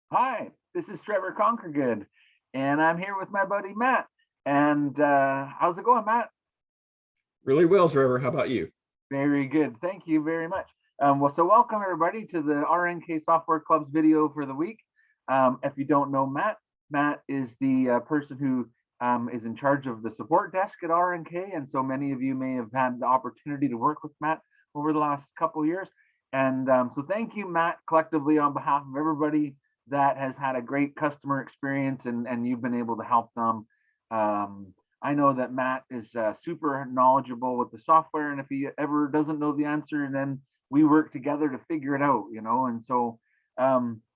Hi, this is Trevor Conquergood, and I'm here with my buddy Matt. And how's it going, Matt? Really well, Trevor. How about you? Very good. Thank you very much. So welcome everybody to the RNK Software Club's video for the week. If you don't know Matt, Matt is the person who is in charge of the support desk at RNK, and so many of you may have had the opportunity to work with Matt over the last couple of years. And so thank you, Matt, collectively on behalf of everybody that has had a great customer experience and you've been able to help them. I know that Matt is super knowledgeable with the software, and if he ever doesn't know the answer, then we work together to figure it out, And so,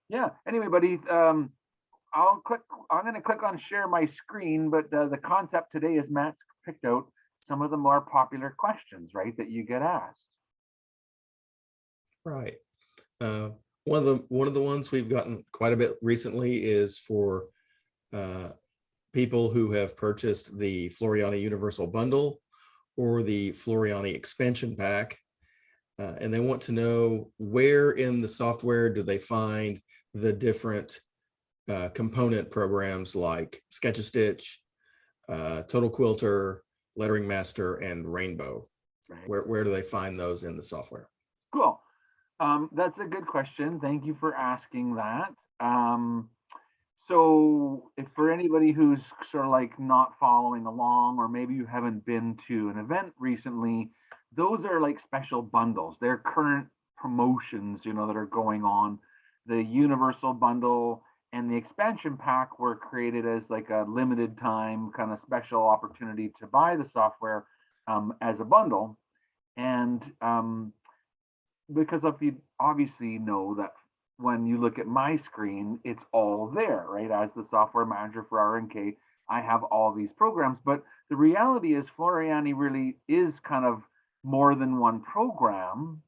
yeah. Anyway, buddy, I'll click. I'm going to click on share my screen, but the concept today is Matt's picked out some of the more popular questions, right, that you get asked. Right. Uh, one of the ones we've gotten quite a bit recently is for uh, people who have purchased the Floriani Universal Bundle or the Floriani Expansion Pack, and they want to know where in the software do they find the different component programs like Sketch-a-Stitch, Total Quilter, Lettering Master, and Rainbow. Right. Where do they find those in the software? Cool. That's a good question. Thank you for asking that. So if for anybody who's sort of like not following along, or maybe you haven't been to an event recently, those are like special bundles. They're current promotions, that are going on. The Universal Bundle and the Expansion Pack were created as like a limited time kind of special opportunity to buy the software as a bundle. And because if you obviously know that when you look at my screen, it's all there, right? As the software manager for RNK, I have all these programs. But the reality is Floriani really is kind of more than one program.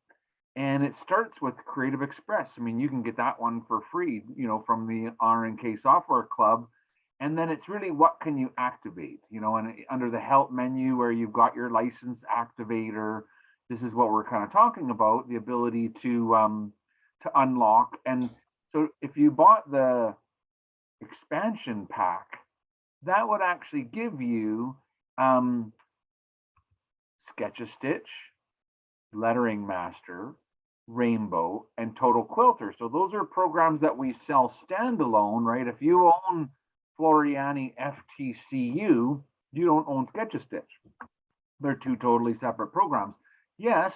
And it starts with Creative Express. I mean, you can get that one for free, from the RNK Software Club. And then it's really what can you activate, and under the help menu where you've got your license activator, this is what we're kind of talking about, the ability to unlock. And so if you bought the expansion pack, that would actually give you Sketch-a-Stitch, Lettering Master, Rainbow, and Total Quilter. So those are programs that we sell standalone, right? If you own Floriani FTCU, you don't own Sketch-a-Stitch. They're two totally separate programs. Yes,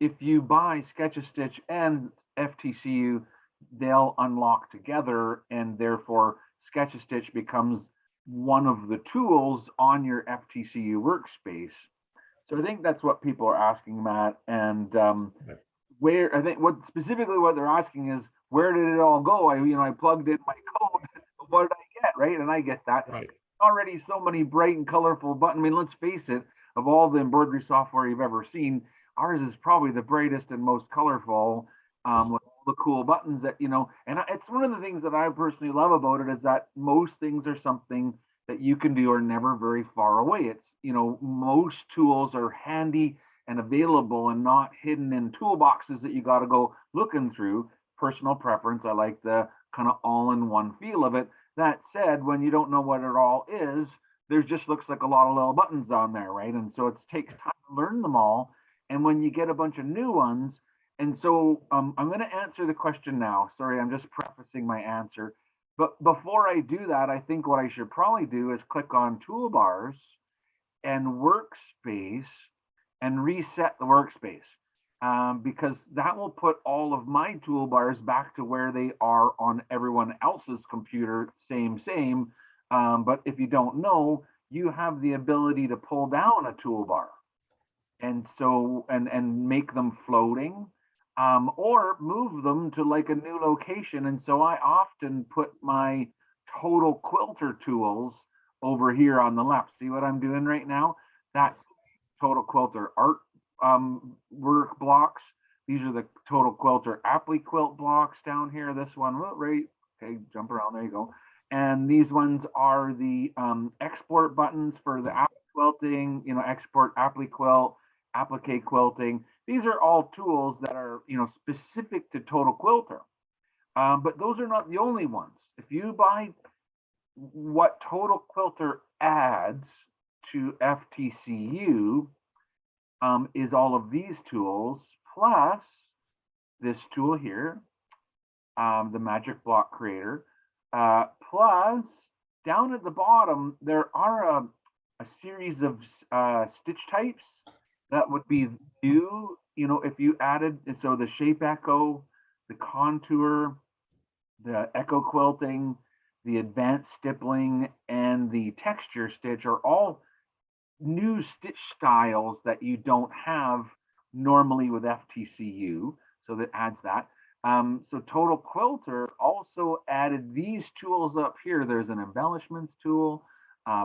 if you buy Sketch-a-Stitch and FTCU, they'll unlock together, and therefore Sketch-a-Stitch becomes one of the tools on your FTCU workspace. So I think that's what people are asking, Matt. And where I think what specifically what they're asking is, where did it all go? I plugged in my code. What did I get? Right, and I get that. Right. Already so many bright and colorful buttons. I mean, let's face it. Of all the embroidery software you've ever seen, ours is probably the brightest and most colorful, with all the cool buttons that And it's one of the things that I personally love about it is that most things are something that you can do are never very far away. It's most tools are handy and available and not hidden in toolboxes that you got to go looking through. Personal preference. I like the kind of all-in-one feel of it. That said, when you don't know what it all is, there just looks like a lot of little buttons on there, right? And so it takes time to learn them all. And when you get a bunch of new ones, and so I'm going to answer the question now. Sorry, I'm just prefacing my answer. But before I do that, I think what I should probably do is click on toolbars and workspace and reset the workspace, because that will put all of my toolbars back to where they are on everyone else's computer, same. But if you don't know, you have the ability to pull down a toolbar and so and make them floating, or move them to like a new location. And so I often put my total quilter tools over here on the left. See what I'm doing right now? That's total quilter art work blocks. These are the total quilter apply quilt blocks down here. This one, right? Okay, jump around. There you go. And these ones are the export buttons for the apply quilting. Export apply quilt, applique quilting. These are all tools that are specific to total quilter. But those are not the only ones. If you buy what Total Quilter adds to FTCU, is all of these tools plus this tool here, the Magic Block Creator, plus down at the bottom, there are a series of stitch types that would be new, if you added, so the Shape Echo, the Contour, the Echo Quilting, the Advanced Stippling, and the Texture Stitch are all new stitch styles that you don't have normally with FTCU. So that adds that. So Total Quilter also added these tools up here. There's an embellishments tool,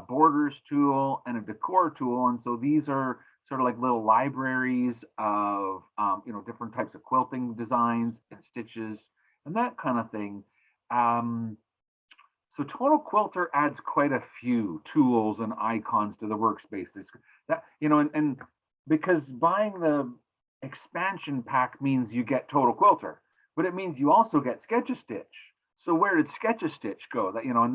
borders tool, and a decor tool. And so these are sort of like little libraries of, different types of quilting designs and stitches and that kind of thing. So Total Quilter adds quite a few tools and icons to the workspace. It's that, and because buying the expansion pack means you get Total Quilter, but it means you also get Sketch-a-Stitch. So where did Sketch-a-Stitch go? That, and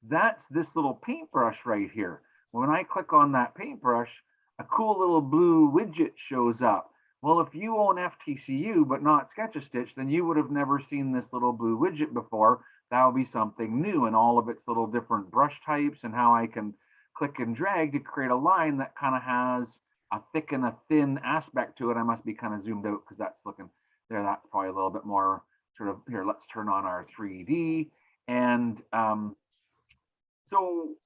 that's this little paintbrush right here. When I click on that paintbrush, a cool little blue widget shows up. Well, if you own FTCU but not Sketch-a-Stitch, then you would have never seen this little blue widget before. That will be something new, and all of its little different brush types and how I can click and drag to create a line that kind of has a thick and a thin aspect to it. I must be kind of zoomed out because that's looking there. That's probably a little bit more sort of here. Let's turn on our 3D. And so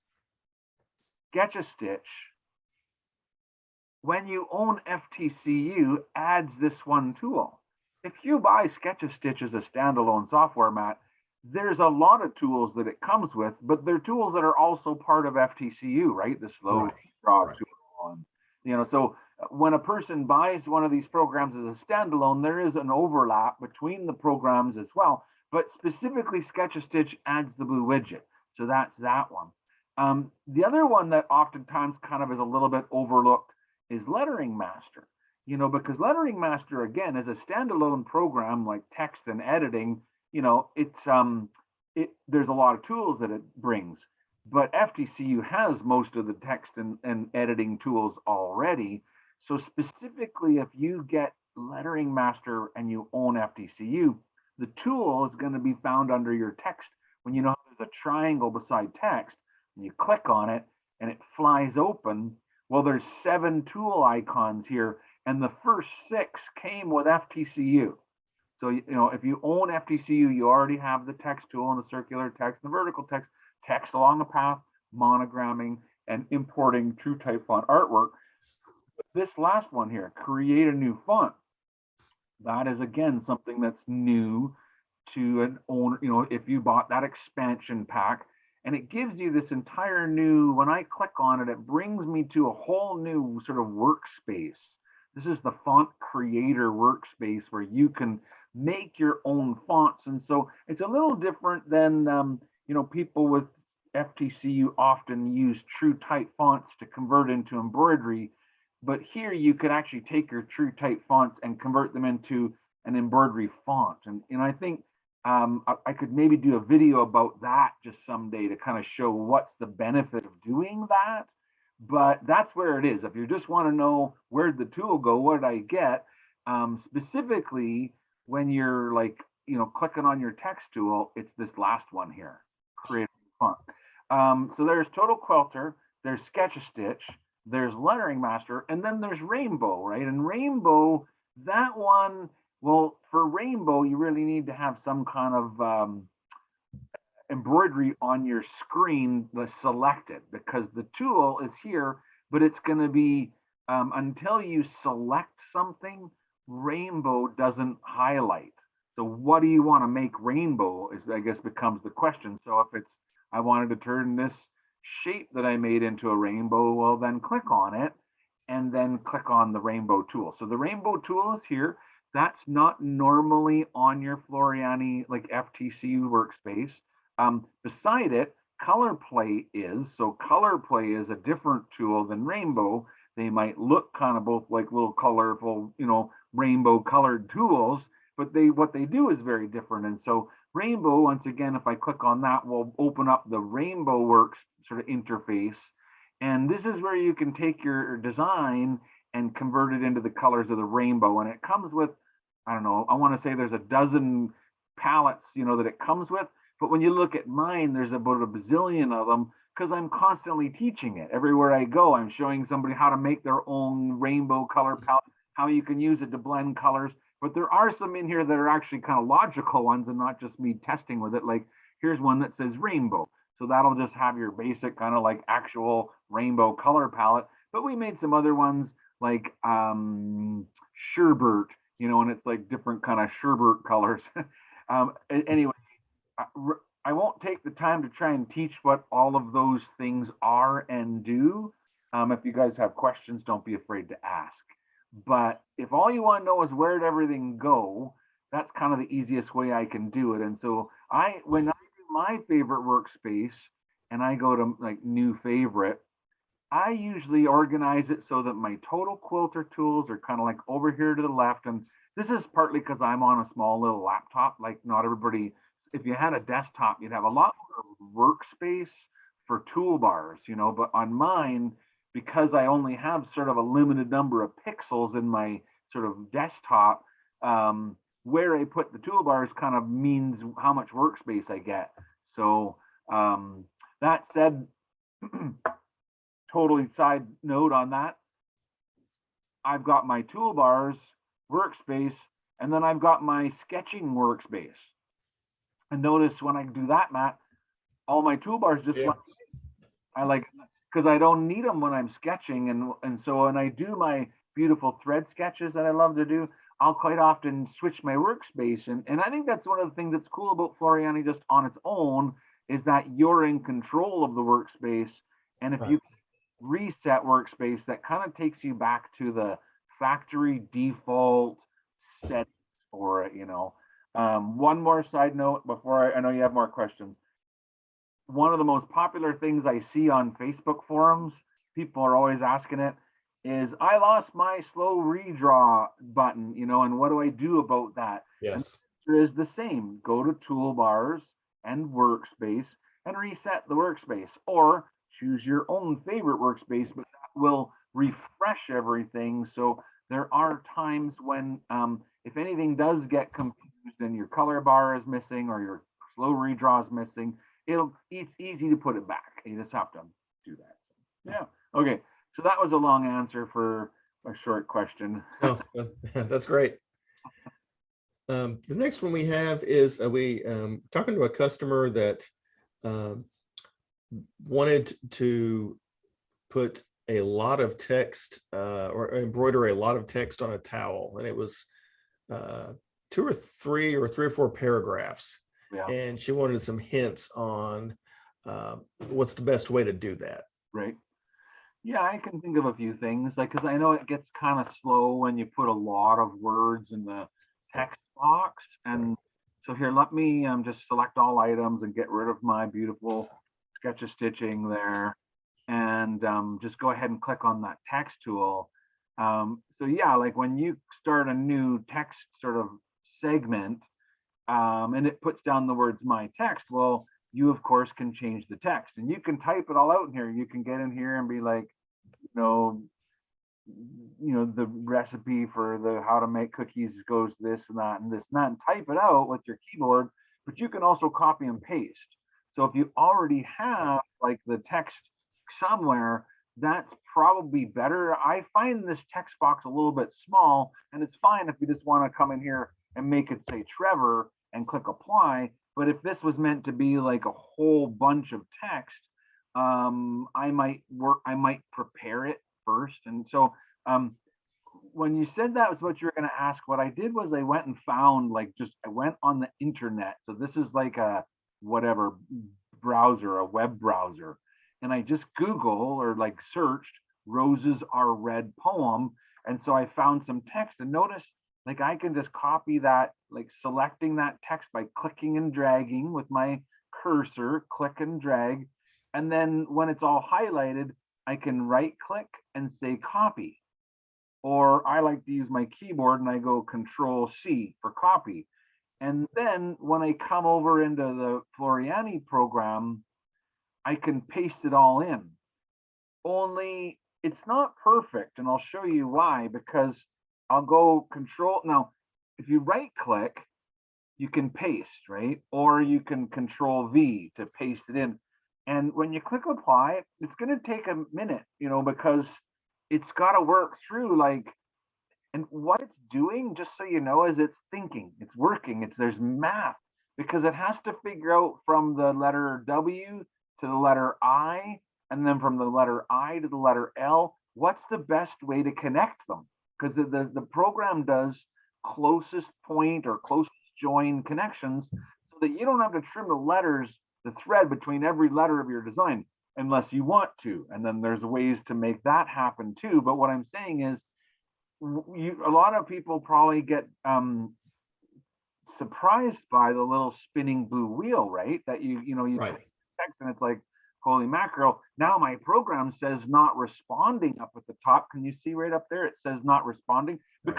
Sketch-a-Stitch, when you own FTCU, adds this one tool. If you buy Sketch-a-Stitch as a standalone software, Matt, there's a lot of tools that it comes with, but they're tools that are also part of FTCU, right? The slow draw tool. And, so when a person buys one of these programs as a standalone, there is an overlap between the programs as well. But specifically, Sketch-a-Stitch adds the blue widget. So that's that one. The other one that oftentimes kind of is a little bit overlooked is Lettering Master. Because Lettering Master, again, is a standalone program like text and editing. There's a lot of tools that it brings, but FTCU has most of the text and editing tools already. So specifically, if you get Lettering Master and you own FTCU, the tool is going to be found under your text. When there's a triangle beside text, and you click on it and it flies open. Well, there's 7 tool icons here, and the first 6 came with FTCU. So, if you own FTCU, you already have the text tool and the circular text, and the vertical text, text along a path, monogramming, and importing true type font artwork. This last one here, create a new font. That is, again, something that's new to an owner. If you bought that expansion pack, and it gives you this entire new, when I click on it, it brings me to a whole new sort of workspace. This is the font creator workspace where you can make your own fonts. And so it's a little different than, people with FTCU often use true type fonts to convert into embroidery. But here you could actually take your true type fonts and convert them into an embroidery font. And I think I could maybe do a video about that just someday to kind of show what's the benefit of doing that. But that's where it is. If you just want to know where'd the tool go, what did I get? Specifically, when you're clicking on your text tool, it's this last one here, create a font. So there's Total Quilter, there's Sketch-a-Stitch, there's Lettering Master, and then there's Rainbow, right? And Rainbow, that one, well, for Rainbow, you really need to have some kind of embroidery on your screen selected, because the tool is here, but it's going to be, until you select something, Rainbow doesn't highlight. So what do you want to make Rainbow is, I guess, becomes the question. So if it's, I wanted to turn this shape that I made into a rainbow, well, then click on it and then click on the Rainbow tool. So the Rainbow tool is here. That's not normally on your Floriani like FTCU workspace. Beside it, Color Play is. So Color Play is a different tool than Rainbow. They might look kind of both like little colorful, rainbow colored tools, but what they do is very different. And so rainbow, once again, if I click on that, will open up the rainbow works sort of interface. And this is where you can take your design and convert it into the colors of the rainbow. And it comes with, I don't know, I want to say there's a dozen palettes, that it comes with. But when you look at mine, there's about a bazillion of them because I'm constantly teaching it. Everywhere I go, I'm showing somebody how to make their own rainbow color palette, how you can use it to blend colors. But there are some in here that are actually kind of logical ones and not just me testing with it. Like here's one that says rainbow. So that'll just have your basic kind of like actual rainbow color palette. But we made some other ones like sherbet, and it's like different kind of sherbet colors. Anyway, I won't take the time to try and teach what all of those things are and do. If you guys have questions, don't be afraid to ask. But if all you want to know is where did everything go, that's kind of the easiest way I can do it. And so when I do my favorite workspace and I go to like new favorite, I usually organize it so that my total quilter tools are kind of like over here to the left. And this is partly because I'm on a small little laptop. Like not everybody, if you had a desktop, you'd have a lot more workspace for toolbars, but on mine, because I only have sort of a limited number of pixels in my sort of desktop, where I put the toolbars kind of means how much workspace I get. So that said, totally side note on that, I've got my toolbars workspace, and then I've got my sketching workspace. And notice when I do that, Matt, all my toolbars just went. I like because I don't need them when I'm sketching, and so when I do my beautiful thread sketches that I love to do, I'll quite often switch my workspace, and I think that's one of the things that's cool about Floriani just on its own is that you're in control of the workspace, and if you reset workspace, that kind of takes you back to the factory default settings for it. One more side note before I know you have more questions. One of the most popular things I see on Facebook forums, people are always asking it, is I lost my slow redraw button, and what do I do about that? Yes. And it is the same. Go to toolbars and workspace and reset the workspace, or choose your own favorite workspace, but that will refresh everything. So there are times when if anything does get confused and your color bar is missing or your slow redraw is missing, it's easy to put it back. You just have to do that. Yeah. Okay. So that was a long answer for a short question. Oh, that's great. The next one we have is we talking to a customer that wanted to put a lot of text or embroider a lot of text on a towel, and it was 2 or 3 or 4 paragraphs. Yeah. And she wanted some hints on what's the best way to do that. Right. Yeah, I can think of a few things, like, because I know it gets kind of slow when you put a lot of words in the text box. And so here, let me just select all items and get rid of my beautiful sketch of stitching there. And just go ahead and click on that text tool. So yeah, like when you start a new text sort of segment, and it puts down the words my text, well, you of course can change the text, and you can type it all out in here. You can get in here and be like, the recipe for the how to make cookies goes this and that and this and that, and type it out with your keyboard. But you can also copy and paste. So if you already have like the text somewhere, that's probably better. I find this text box a little bit small, and it's fine if you just want to come in here and make it say Trevor and click apply. But if this was meant to be like a whole bunch of text, I might prepare it first. And so when you said that was what you were going to ask, what I did was I went and found I went on the internet. So this is like a whatever browser, a web browser. And I just Google or like searched "Roses Are Red" poem. And so I found some text, and notice like I can just copy that, like selecting that text by clicking and dragging with my cursor, click and drag. And then when it's all highlighted, I can right click and say copy. or I like to use my keyboard and I go Control C for copy. And then when I come over into the Floriani program, I can paste it all in. Only it's not perfect, and I'll show you why, because I'll go Control. Now, if you right click, you can paste, right? Or you can Control V to paste it in. And when you click apply, it's going to take a minute, because it's got to work through and what it's doing, just so you know, is it's thinking, it's working, there's math, because it has to figure out from the letter W to the letter I, and then from the letter I to the letter L, what's the best way to connect them? Because the program does closest point or closest join connections, so that you don't have to trim the thread between every letter of your design unless you want to. And then there's ways to make that happen too. But what I'm saying is, a lot of people probably get surprised by the little spinning blue wheel, right? That you Right. text and it's like, holy mackerel. Now my program says not responding up at the top. Can you see right up there? It says not responding Right.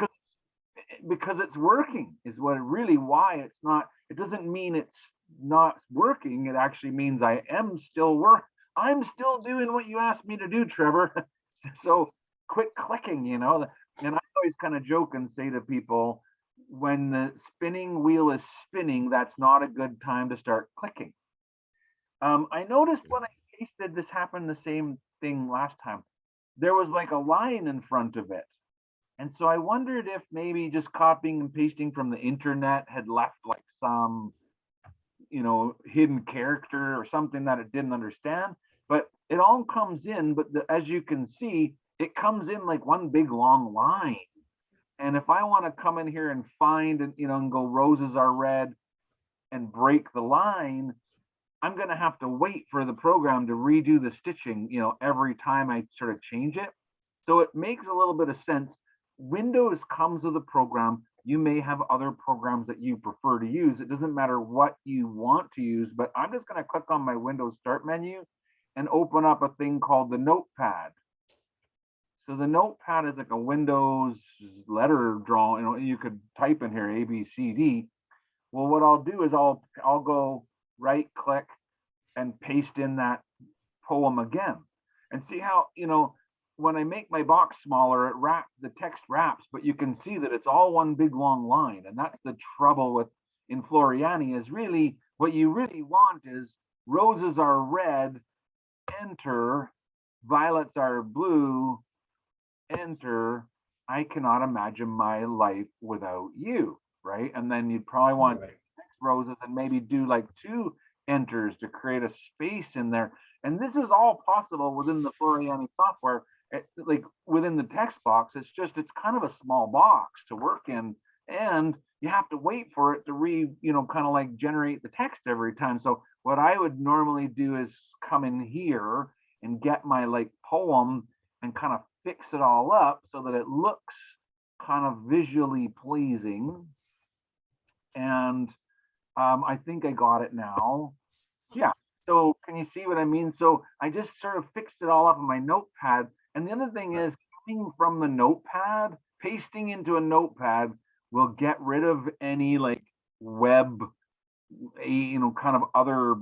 because it's working is what why it's not. It doesn't mean it's not working. It actually means I'm still doing what you asked me to do, Trevor. So quit clicking, and I always kind of joke and say to people, when the spinning wheel is spinning, that's not a good time to start clicking. I noticed when I pasted, this happened the same thing last time. There was like a line in front of it. And so I wondered if maybe just copying and pasting from the internet had left like some, hidden character or something that it didn't understand. But it all comes in, but as you can see, it comes in like one big long line. And if I want to come in here and find and go roses are red and break the line, I'm going to have to wait for the program to redo the stitching, every time I sort of change it. So it makes a little bit of sense. Windows comes with a program. You may have other programs that you prefer to use. It doesn't matter what you want to use, but I'm just going to click on my Windows Start menu and open up a thing called the Notepad. So the Notepad is like a Windows letter draw. You could type in here A, B, C, D. Well, what I'll do is I'll go right click and paste in that poem again, and see how, when I make my box smaller, the text wraps, but you can see that it's all one big long line. And that's the trouble with in Floriani, is really what you really want is roses are red, enter, violets are blue, enter, I cannot imagine my life without you, right? And then you'd probably want Right. roses and maybe do like 2 enters to create a space in there. And this is all possible within the Floriani software. Like within the text box, it's kind of a small box to work in, and you have to wait for it to kind of like generate the text every time. So what I would normally do is come in here and get my like poem and kind of fix it all up so that it looks kind of visually pleasing. And I think I got it now. Yeah. So can you see what I mean? So I just sort of fixed it all up in my notepad. And the other thing is, coming from the notepad, pasting into a notepad will get rid of any like web, kind of other,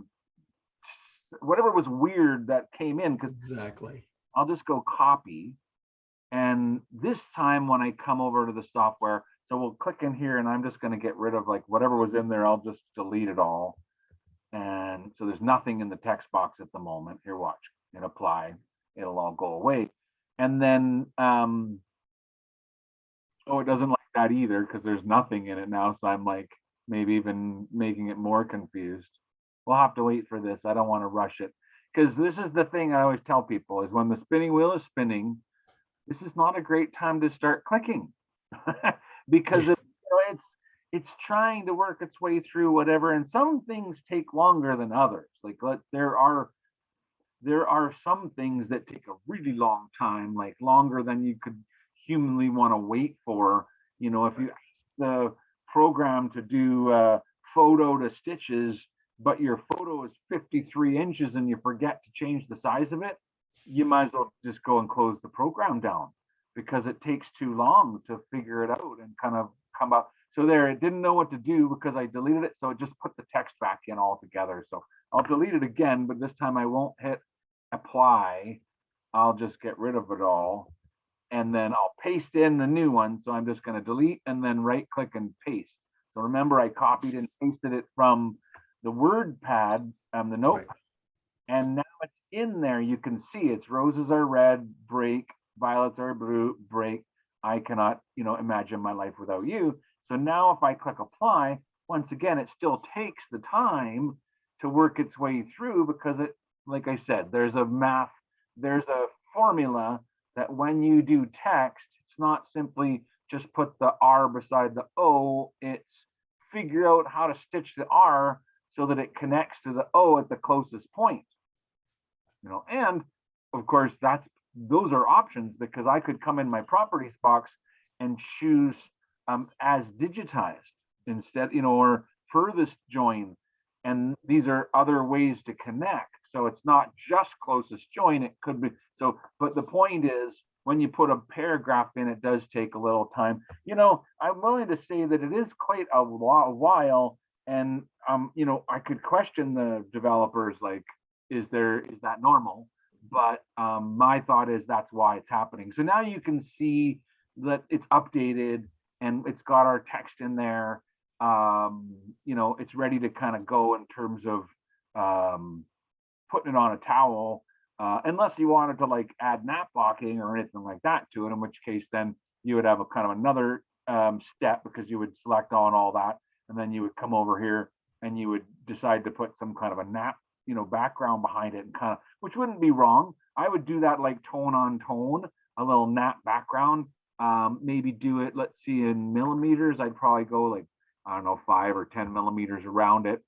whatever was weird that came in. Because Exactly. I'll just go copy. And this time when I come over to the software, so we'll click in here and I'm just going to get rid of like whatever was in there. I'll just delete it all. And so there's nothing in the text box at the moment. Here, watch it apply. It'll all go away. And then, oh, it doesn't like that either because there's nothing in it now. So I'm like, maybe even making it more confused. We'll have to wait for this. I don't want to rush it, because this is the thing I always tell people is when the spinning wheel is spinning, this is not a great time to start clicking because it's trying to work its way through whatever, and some things take longer than others. Like there are some things that take a really long time, like longer than you could humanly want to wait for. If you ask the program to do photo to stitches, but your photo is 53 inches and you forget to change the size of it, you might as well just go and close the program down. because it takes too long to figure it out and kind of come up. So there, it didn't know what to do because I deleted it. So it just put the text back in altogether. So I'll delete it again, but this time I won't hit apply. I'll just get rid of it all. And then I'll paste in the new one. So I'm just going to delete and then right click and paste. So remember, I copied and pasted it from the WordPad, the notepad, Right. and now it's in there. You can see it's roses are red, break, violets are blue, break. I cannot, imagine my life without you. So now if I click apply, once again, it still takes the time to work its way through because it, like I said, there's a formula that when you do text, it's not simply just put the R beside the O, it's figure out how to stitch the R so that it connects to the O at the closest point. And of course those are options because I could come in my properties box and choose as digitized instead, or furthest join. And these are other ways to connect. So it's not just closest join, it could be. So, but the point is, when you put a paragraph in, it does take a little time. I'm willing to say that it is quite a while. And, I could question the developers, like, is that normal? But my thought is that's why it's happening. So now you can see that it's updated and it's got our text in there. It's ready to kind of go in terms of putting it on a towel, unless you wanted to like add nap blocking or anything like that to it, in which case then you would have a kind of another step because you would select on all that, and then you would come over here and you would decide to put some kind of a nap background behind it, and kind of, which wouldn't be wrong. I would do that like tone on tone, a little nap background. Maybe do it, let's see, in millimeters. I'd probably go like, I don't know, 5 or 10 millimeters around it,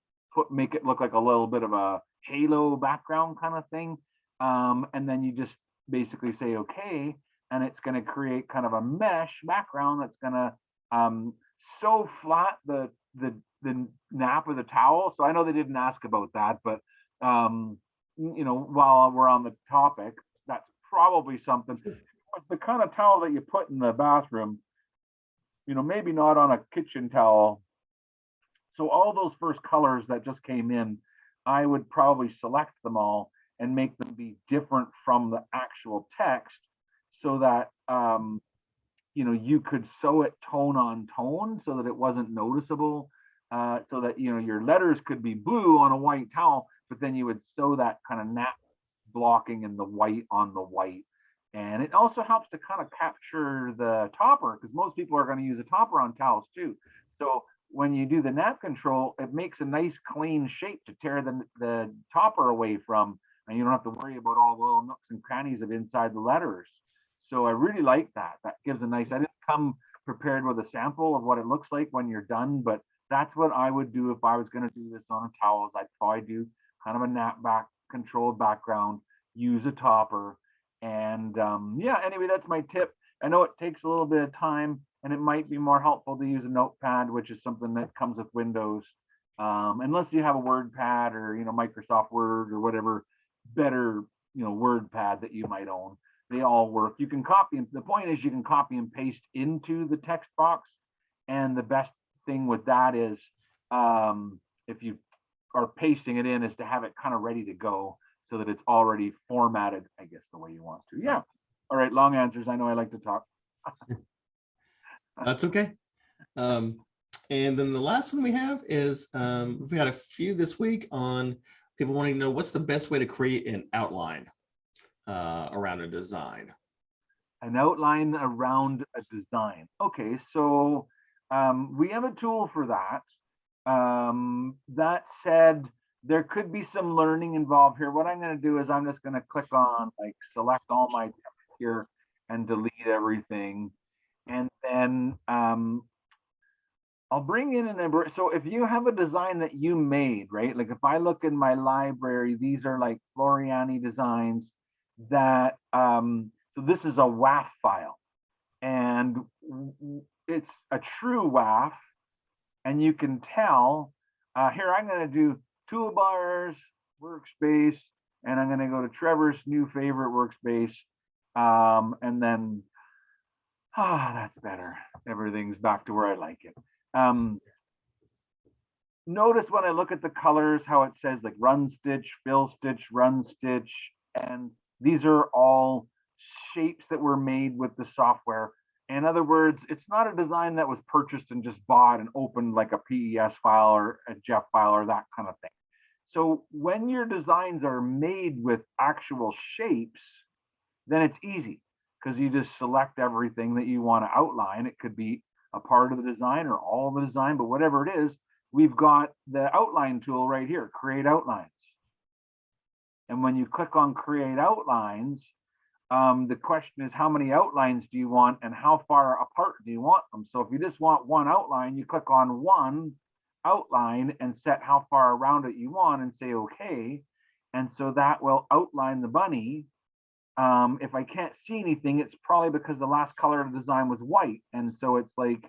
make it look like a little bit of a halo background kind of thing. And then you just basically say okay, and it's going to create kind of a mesh background that's going to so flat the nap of the towel. So I know they didn't ask about that, but while we're on the topic, that's probably something. The kind of towel that you put in the bathroom, maybe not on a kitchen towel. So all those first colors that just came in, I would probably select them all and make them be different from the actual text so that, you could sew it tone on tone so that it wasn't noticeable. So that, your letters could be blue on a white towel, but then you would sew that kind of nap blocking in the white on the white. And it also helps to kind of capture the topper because most people are going to use a topper on towels too. So when you do the nap control, it makes a nice clean shape to tear the topper away from, and you don't have to worry about all the little nooks and crannies of inside the letters. So I really like that. That gives a nice, I didn't come prepared with a sample of what it looks like when you're done, but that's what I would do if I was going to do this on a towel. I'd probably do kind of a nap back controlled background, use a topper. And yeah, anyway, that's my tip. I know it takes a little bit of time and it might be more helpful to use a notepad, which is something that comes with Windows. Unless you have a WordPad or, Microsoft Word or whatever better, WordPad that you might own. They all work. You can copy. The point is you can copy and paste into the text box. And the best thing with that is if you are pasting it in is to have it kind of ready to go so that it's already formatted, I guess, the way you want to. Yeah. All right. Long answers. I know I like to talk. That's okay. And then the last one we have is we've had a few this week on people wanting to know what's the best way to create an outline around a design. An outline around a design. Okay, so we have a tool for that. That said, there could be some learning involved here. What I'm going to do is I'm just going to click on like select all my text here and delete everything. And then I'll bring in so if you have a design that you made, right? Like if I look in my library, these are like Floriani designs that, so this is a WAF file and it's a true WAF. And you can tell, here I'm going to do toolbars, workspace, and I'm going to go to Trevor's new favorite workspace. And then Ah, that's better. Everything's back to where I like it. Um, Notice when I look at the colors, how it says like run stitch, fill stitch, run stitch, and these are all shapes that were made with the software. In other words, it's not a design that was purchased and just bought and opened like a PES file or a JEF file or that kind of thing. So when your designs are made with actual shapes, then it's easy because you just select everything that you want to outline. It could be a part of the design or all of the design, but whatever it is, we've got the outline tool right here, create outlines. And when you click on create outlines, the question is how many outlines do you want and how far apart do you want them? So if you just want one outline, you click on one outline and set how far around it you want and say okay. And so that will outline the bunny. If I can't see anything, it's probably because the last color of the design was white. And so it's like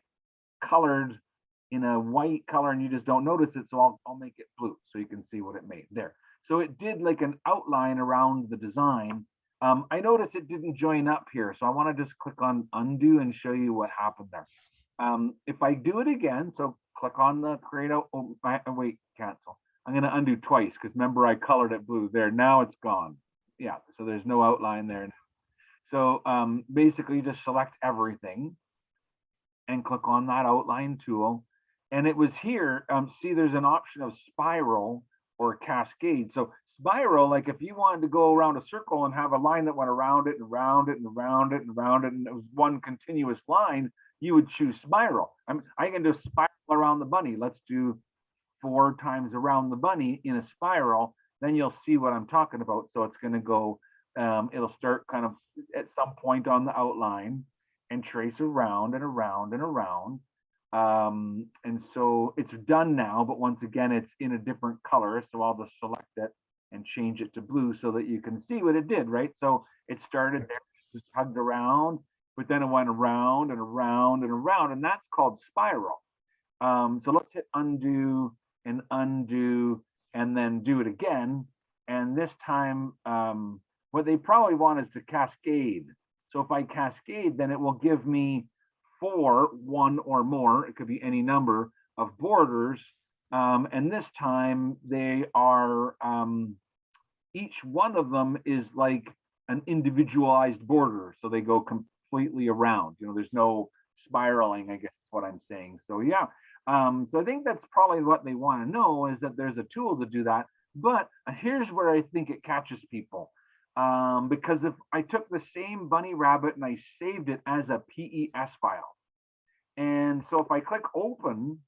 colored in a white color and you just don't notice it. So I'll make it blue so you can see what it made there. So it did like an outline around the design. I noticed it didn't join up here. So I want to just click on undo and show you what happened there. If I do it again, so click on the create out, oh, wait, cancel. I'm going to undo twice because remember I colored it blue there. Now it's gone. Yeah, so there's no outline there. So basically just select everything and click on that outline tool. And it was here, see there's an option of spiral or cascade. So spiral, like if you wanted to go around a circle and have a line that went around it and around it and around it and around it, and it was one continuous line, you would choose spiral. I can do spiral around the bunny. Let's do 4 times around the bunny in a spiral. Then you'll see what I'm talking about. So it's going to go, it'll start kind of at some point on the outline and trace around and around and around. And so it's done now, but once again, it's in a different color. So I'll just select it and change it to blue so that you can see what it did, right? So it started there, just hugged around, but then it went around and around and around, and that's called spiral. So let's hit undo and undo and then do it again. And this time, what they probably want is to cascade. So if I cascade, then it will give me 4, 1 or more, it could be any number of borders. And this time they are, each one of them is like an individualized border. So they go completely around, there's no spiraling, I guess is what I'm saying. So yeah, so I think that's probably what they want to know is that there's a tool to do that. But here's where I think it catches people. Because if I took the same bunny rabbit and I saved it as a PES file, and so if I click open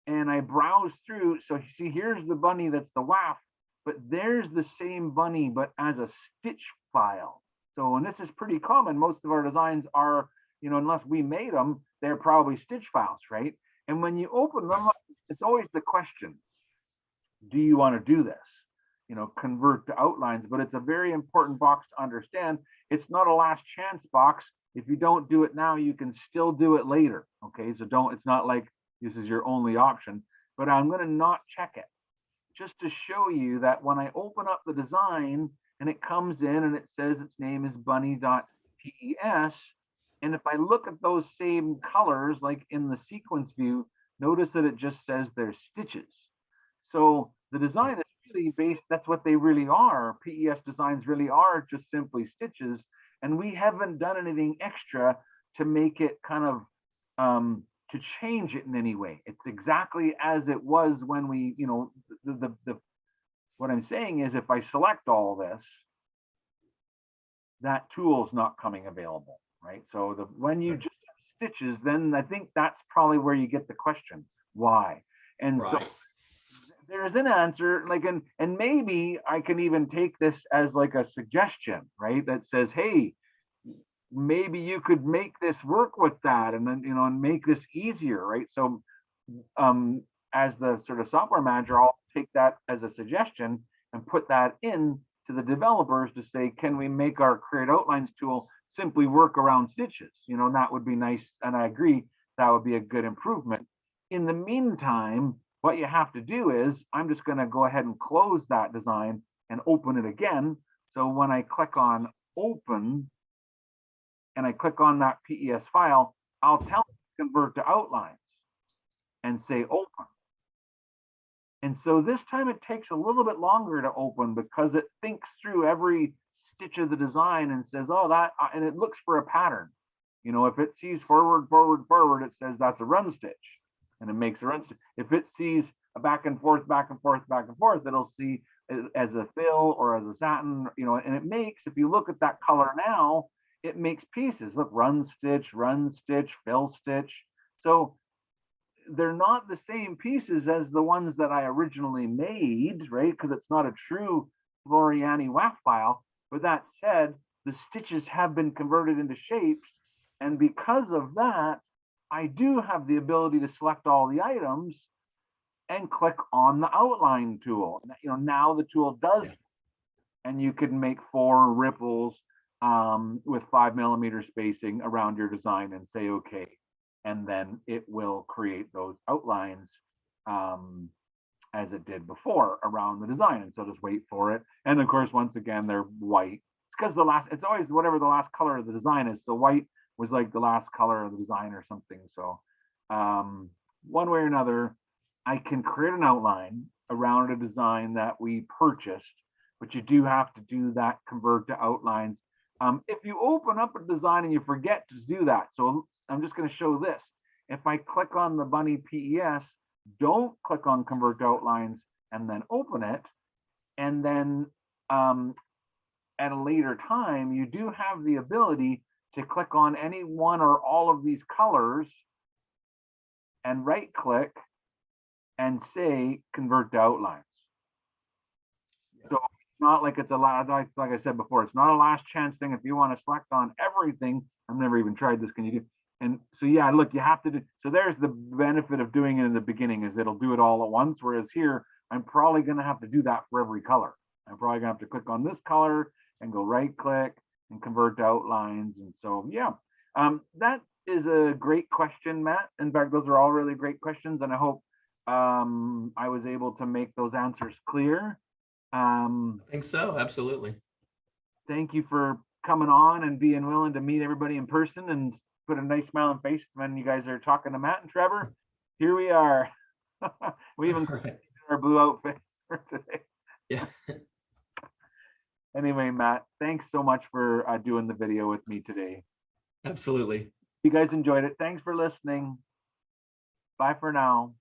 and I browse through, so you see here's the bunny that's the WAF, but there's the same bunny but as a stitch file. So, and this is pretty common. Most of our designs are, unless we made them, they're probably stitch files, right? And when you open them, it's always the question, do you want to do this? Convert to outlines, but it's a very important box to understand. It's not a last chance box. If you don't do it now, you can still do it later. Okay, so it's not like this is your only option, but I'm going to not check it just to show you that when I open up the design and it comes in and it says its name is bunny.pes, and if I look at those same colors, like in the sequence view, notice that it just says there's stitches. So the design is really based, that's what they really are. PES designs really are just simply stitches. And we haven't done anything extra to make it kind of, to change it in any way. It's exactly as it was when we, what I'm saying is if I select all this, that tool is not coming available, right? So when you just have stitches, then I think that's probably where you get the question, why? And right. So there's an answer, like, and maybe I can even take this as like a suggestion, right? That says, hey, maybe you could make this work with that and then, and make this easier, right? So as the sort of software manager, I'll take that as a suggestion and put that in to the developers to say, can we make our create outlines tool simply work around stitches? And that would be nice. And I agree, that would be a good improvement. In the meantime, what you have to do is I'm just going to go ahead and close that design and open it again. So when I click on open and I click on that PES file, I'll tell it to convert to outlines and say open. And so this time it takes a little bit longer to open because it thinks through every stitch of the design and says, oh, that, and it looks for a pattern. You know, if it sees forward, forward, forward, it says that's a run stitch and it makes a run stitch. If it sees a back and forth, back and forth, back and forth, it'll see as a fill or as a satin, you know, and it makes, if you look at that color now, it makes pieces. Look, run stitch, fill stitch. So they're not the same pieces as the ones that I originally made, right? Because it's not a true Floriani WAF file. But that said, the stitches have been converted into shapes. And because of that, I do have the ability to select all the items and click on the outline tool. You know, now the tool does, and you can make 4 ripples with 5mm spacing around your design and say, okay. And then it will create those outlines as it did before around the design. And so just wait for it. And of course, once again, they're white. It's because it's always whatever the last color of the design is. So white was like the last color of the design or something. So one way or another, I can create an outline around a design that we purchased, but you do have to do that convert to outlines. If you open up a design and you forget to do that, so I'm just going to show this. If I click on the bunny PES, don't click on convert to outlines and then open it, and then at a later time, you do have the ability to click on any one or all of these colors and right click and say convert to outlines. So it's not like it's a lot, like I said before, it's not a last chance thing. If you want to select on everything, I've never even tried this. Can you do? And so, yeah, look, you have to do. So there's the benefit of doing it in the beginning, is it'll do it all at once. Whereas here, I'm probably going to have to do that for every color. I'm probably going to have to click on this color and go right click and convert to outlines. And so, yeah, that is a great question, Matt. In fact, those are all really great questions. And I hope I was able to make those answers clear. I think so. Absolutely. Thank you for coming on and being willing to meet everybody in person and put a nice smile on face when you guys are talking to Matt and Trevor. Here we are. We even our blue outfits for today. Yeah. Anyway, Matt, thanks so much for doing the video with me today. Absolutely. You guys enjoyed it. Thanks for listening. Bye for now.